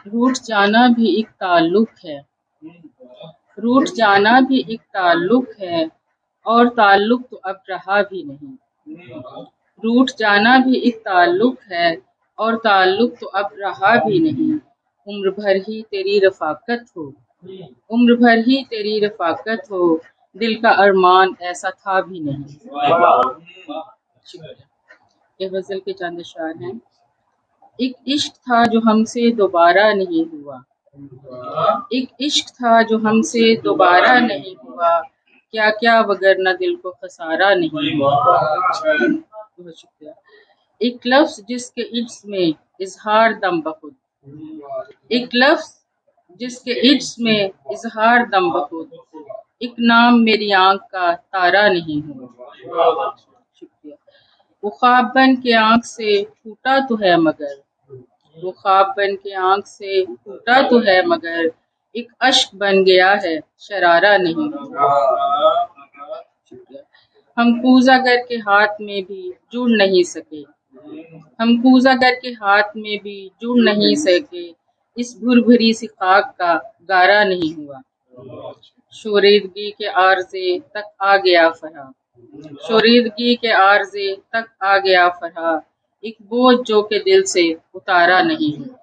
रूठ जाना भी एक ताल्लुक है, रूठ जाना भी एक ताल्लुक है, और ताल्लुक तो अब रहा भी नहीं। रूठ जाना भी एक ताल्लुक है, और ताल्लुक तो अब रहा भी नहीं। उम्र भर ही तेरी रफ़ाकत हो, उम्र भर ही तेरी रफ़ाकत हो, दिल का अरमान ऐसा था भी नहीं। ये गज़ल के चंद अशआर हैं। एक इश्क था जो हमसे दोबारा नहीं हुआ, एक इश्क था जो हमसे दोबारा नहीं हुआ, क्या क्या वगरना दिल को खसारा नहीं हुआ। बहुत शुक्रिया। एक लफ्ज़ जिसके इज्ज़ में इजहार दम बखुद, एक लफ्ज़ जिसके इज्ज़ में इजहार दम बखुद, एक नाम मेरी आंख का तारा नहीं हुआ। शुक्रिया। वो ख्वाब बन के आंख से टूटा तो है मगर, वो ख्वाब बन के आंख से टूटा तो है मगर, एक अश्क बन गया है शरारा नहीं हुआ। हम कूज़ागर के हाथ में भी जुड़ नहीं सके, हम कूज़ागर के हाथ में भी जुड़ नहीं सके, इस भुरभुरी सी खाक का गारा नहीं हुआ। शोरीदगी के आरज़े तक आ गया फरा, शोरीदगी के आरज़े तक आ गया फरा, एक बोझ जो के दिल से उतारा नहीं हुआ।